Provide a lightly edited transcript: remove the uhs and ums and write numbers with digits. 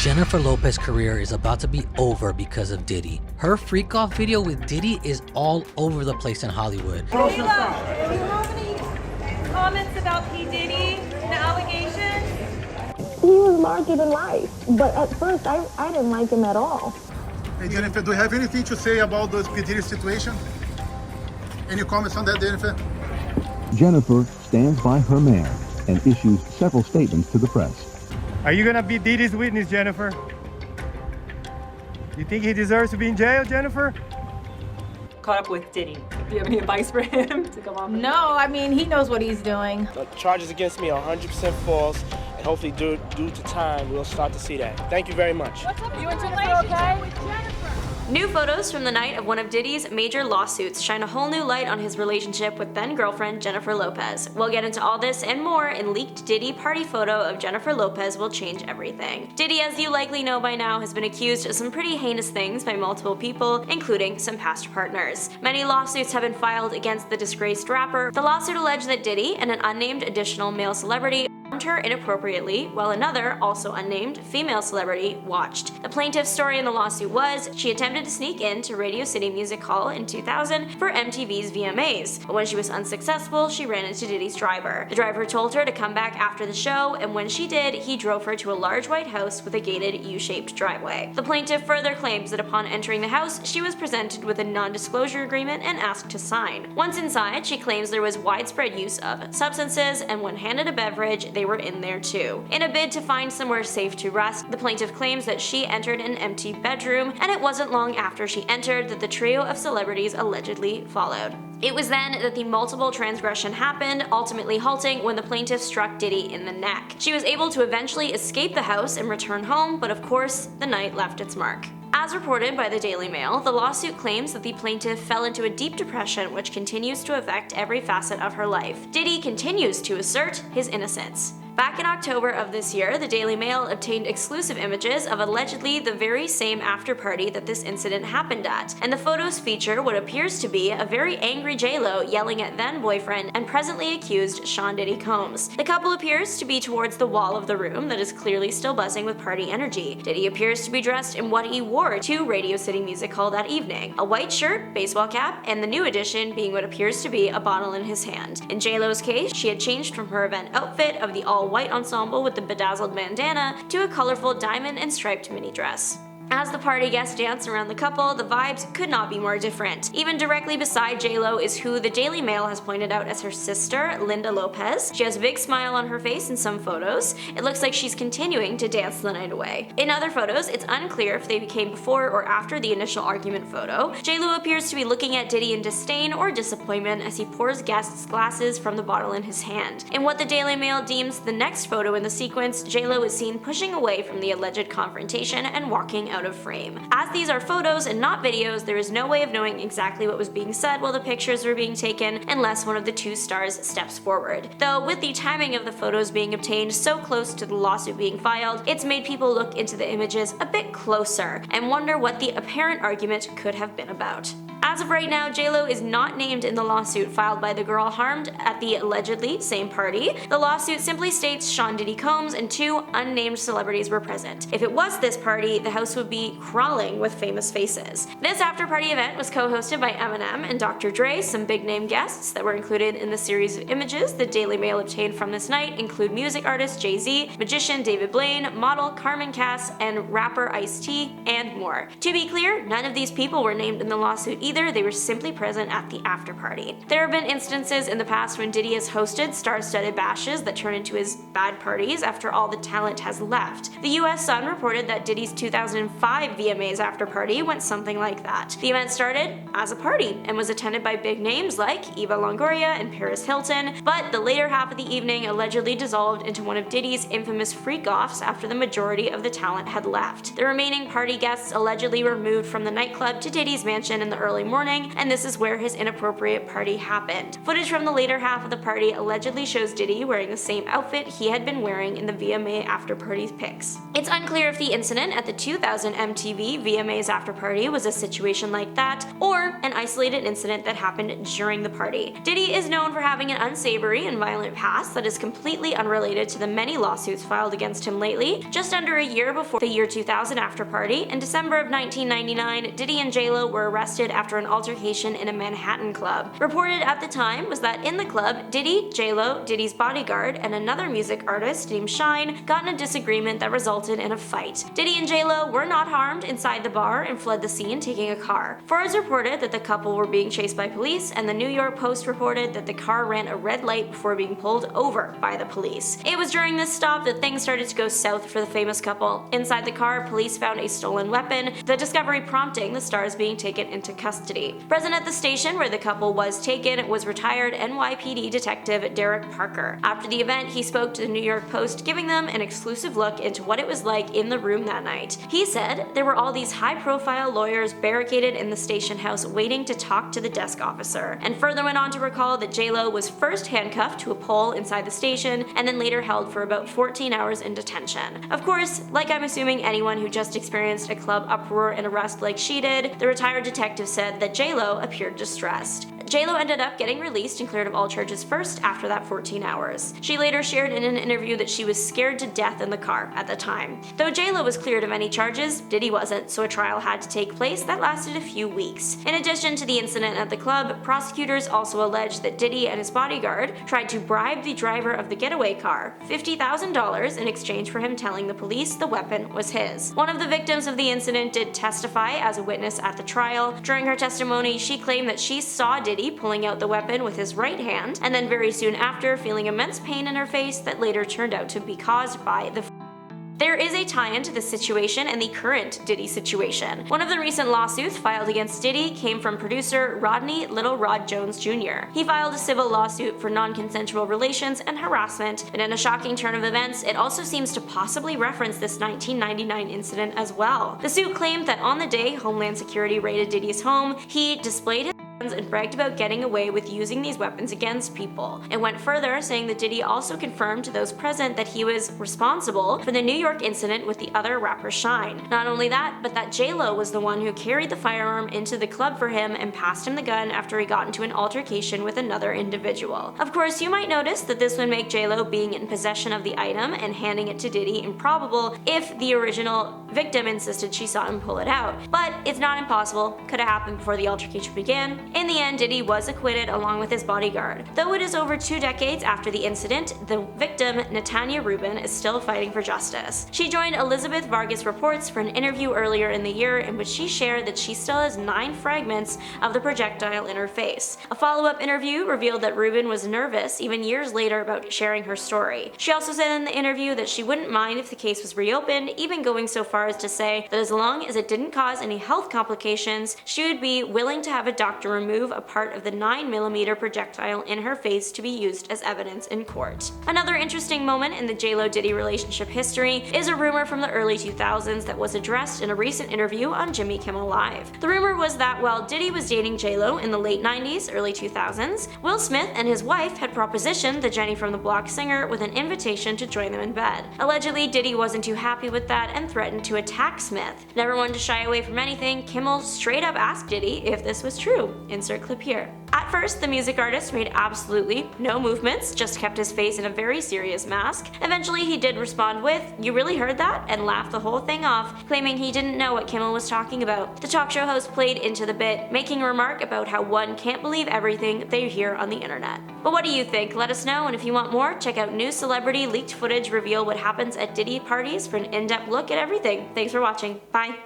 Jennifer Lopez's career is about to be over because of Diddy. Her freak-off video with Diddy is all over the place in Hollywood. J.Lo, do you have any comments about P. Diddy and the allegations? He was larger than life, but at first I didn't like him at all. Hey Jennifer, do you have anything to say about this P. Diddy situation? Any comments on that, Jennifer? Jennifer stands by her man and issues several statements to the press. Are you gonna be Diddy's witness, Jennifer? You think he deserves to be in jail, Jennifer? Caught up with Diddy. Do you have any advice for him to come on? No, I mean, he knows what he's doing. The charges against me are 100% false, and hopefully due to time, we'll start to see that. Thank you very much. What's up, you and Jennifer okay? New photos from the night of one of Diddy's major lawsuits shine a whole new light on his relationship with then-girlfriend Jennifer Lopez. We'll get into all this and more in leaked Diddy party photo of Jennifer Lopez will change everything. Diddy, as you likely know by now, has been accused of some pretty heinous things by multiple people, including some past partners. Many lawsuits have been filed against the disgraced rapper. The lawsuit alleged that Diddy and an unnamed additional male celebrity harmed her inappropriately, while another, also unnamed, female celebrity watched. The plaintiff's story in the lawsuit was she attempted to sneak into Radio City Music Hall in 2000 for MTV's VMAs, but when she was unsuccessful, she ran into Diddy's driver. The driver told her to come back after the show, and when she did, he drove her to a large white house with a gated U-shaped driveway. The plaintiff further claims that upon entering the house, she was presented with a non-disclosure agreement and asked to sign. Once inside, she claims there was widespread use of substances, and when handed a beverage, they were in there too. In a bid to find somewhere safe to rest, the plaintiff claims that she entered an empty bedroom, and it wasn't long after she entered that the trio of celebrities allegedly followed. It was then that the multiple transgression happened, ultimately halting when the plaintiff struck Diddy in the neck. She was able to eventually escape the house and return home, but of course, the night left its mark. As reported by the Daily Mail, the lawsuit claims that the plaintiff fell into a deep depression which continues to affect every facet of her life. Diddy continues to assert his innocence. Back in October of this year, the Daily Mail obtained exclusive images of allegedly the very same after party that this incident happened at, and the photos feature what appears to be a very angry J.Lo yelling at then-boyfriend and presently accused Sean Diddy Combs. The couple appears to be towards the wall of the room that is clearly still buzzing with party energy. Diddy appears to be dressed in what he wore to Radio City Music Hall that evening, a white shirt, baseball cap, and the new addition being what appears to be a bottle in his hand. In J.Lo's case, she had changed from her event outfit of the all-white ensemble with the bedazzled bandana to a colorful diamond and striped mini dress. As the party guests dance around the couple, the vibes could not be more different. Even directly beside J.Lo is who the Daily Mail has pointed out as her sister, Linda Lopez. She has a big smile on her face in some photos. It looks like she's continuing to dance the night away. In other photos, it's unclear if they became before or after the initial argument photo. J.Lo appears to be looking at Diddy in disdain or disappointment as he pours guests glasses from the bottle in his hand. In what the Daily Mail deems the next photo in the sequence, J.Lo is seen pushing away from the alleged confrontation and walking out of frame. As these are photos and not videos, there is no way of knowing exactly what was being said while the pictures were being taken unless one of the two stars steps forward. Though with the timing of the photos being obtained so close to the lawsuit being filed, it's made people look into the images a bit closer and wonder what the apparent argument could have been about. As of right now, J.Lo is not named in the lawsuit filed by the girl harmed at the allegedly same party. The lawsuit simply states Sean Diddy Combs and two unnamed celebrities were present. If it was this party, the house would be crawling with famous faces. This after-party event was co-hosted by Eminem and Dr. Dre. Some big-name guests that were included in the series of images the Daily Mail obtained from this night include music artist Jay-Z, magician David Blaine, model Carmen Cass, and rapper Ice-T, and more. To be clear, none of these people were named in the lawsuit either, they were simply present at the after-party. There have been instances in the past when Diddy has hosted star-studded bashes that turn into his bad parties after all the talent has left. The US Sun reported that Diddy's 2005 VMAs after party went something like that. The event started as a party and was attended by big names like Eva Longoria and Paris Hilton, but the later half of the evening allegedly dissolved into one of Diddy's infamous freak-offs after the majority of the talent had left. The remaining party guests allegedly were moved from the nightclub to Diddy's mansion in the early morning, and this is where his inappropriate party happened. Footage from the later half of the party allegedly shows Diddy wearing the same outfit he had been wearing in the VMA Afterparty's pics. It's unclear if the incident at the 2000 MTV VMA's Afterparty was a situation like that, or an isolated incident that happened during the party. Diddy is known for having an unsavory and violent past that is completely unrelated to the many lawsuits filed against him lately. Just under a year before the year 2000 Afterparty, in December of 1999, Diddy and J.Lo were arrested after an altercation in a Manhattan club. Reported at the time was that in the club, Diddy, J.Lo, Diddy's bodyguard, and another music artist named Shine got in a disagreement that resulted in a fight. Diddy and J.Lo were not harmed inside the bar and fled the scene taking a car. Forbes reported that the couple were being chased by police, and the New York Post reported that the car ran a red light before being pulled over by the police. It was during this stop that things started to go south for the famous couple. Inside the car, police found a stolen weapon, the discovery prompting the stars being taken into custody. Present at the station where the couple was taken was retired NYPD detective Derek Parker. After the event, he spoke to the New York Post, giving them an exclusive look into what it was like in the room that night. He said there were all these high-profile lawyers barricaded in the station house waiting to talk to the desk officer, and further went on to recall that J.Lo was first handcuffed to a pole inside the station and then later held for about 14 hours in detention. Of course, like I'm assuming anyone who just experienced a club uproar and arrest like she did, the retired detective said that J.Lo appeared distressed. J.Lo ended up getting released and cleared of all charges first after that 14 hours. She later shared in an interview that she was scared to death in the car at the time. Though J.Lo was cleared of any charges, Diddy wasn't, so a trial had to take place that lasted a few weeks. In addition to the incident at the club, prosecutors also alleged that Diddy and his bodyguard tried to bribe the driver of the getaway car $50,000 in exchange for him telling the police the weapon was his. One of the victims of the incident did testify as a witness at the trial. During her testimony, she claimed that she saw Diddy pulling out the weapon with his right hand, and then very soon after feeling immense pain in her face that later turned out to be caused by the There is a tie-in to this situation and the current Diddy situation. One of the recent lawsuits filed against Diddy came from producer Rodney Little Rod Jones Jr. He filed a civil lawsuit for non-consensual relations and harassment, and in a shocking turn of events, it also seems to possibly reference this 1999 incident as well. The suit claimed that on the day Homeland Security raided Diddy's home, he displayed his and bragged about getting away with using these weapons against people. It went further, saying that Diddy also confirmed to those present that he was responsible for the New York incident with the other rapper Shine. Not only that, but that J.Lo was the one who carried the firearm into the club for him and passed him the gun after he got into an altercation with another individual. Of course, you might notice that this would make J.Lo being in possession of the item and handing it to Diddy improbable if the original victim insisted she saw him pull it out. But it's not impossible, could have happened before the altercation began. In the end, Diddy was acquitted along with his bodyguard. Though it is over 2 decades after the incident, the victim, Natanya Rubin, is still fighting for justice. She joined Elizabeth Vargas Reports for an interview earlier in the year in which she shared that she still has 9 fragments of the projectile in her face. A follow-up interview revealed that Rubin was nervous even years later about sharing her story. She also said in the interview that she wouldn't mind if the case was reopened, even going so far as to say that as long as it didn't cause any health complications, she would be willing to have a doctor remove a part of the 9mm projectile in her face to be used as evidence in court. Another interesting moment in the J.Lo Diddy relationship history is a rumor from the early 2000s that was addressed in a recent interview on Jimmy Kimmel Live. The rumor was that while Diddy was dating J.Lo in the late 90s, early 2000s, Will Smith and his wife had propositioned the Jenny from the Block singer with an invitation to join them in bed. Allegedly, Diddy wasn't too happy with that and threatened to attack Smith. Never one to shy away from anything, Kimmel straight up asked Diddy if this was true. Insert clip here. At first, the music artist made absolutely no movements, just kept his face in a very serious mask. Eventually, he did respond with, "You really heard that?" and laughed the whole thing off, claiming he didn't know what Kimmel was talking about. The talk show host played into the bit, making a remark about how one can't believe everything they hear on the internet. But what do you think? Let us know, and if you want more, check out new celebrity leaked footage reveal what happens at Diddy parties for an in-depth look at everything. Thanks for watching. Bye.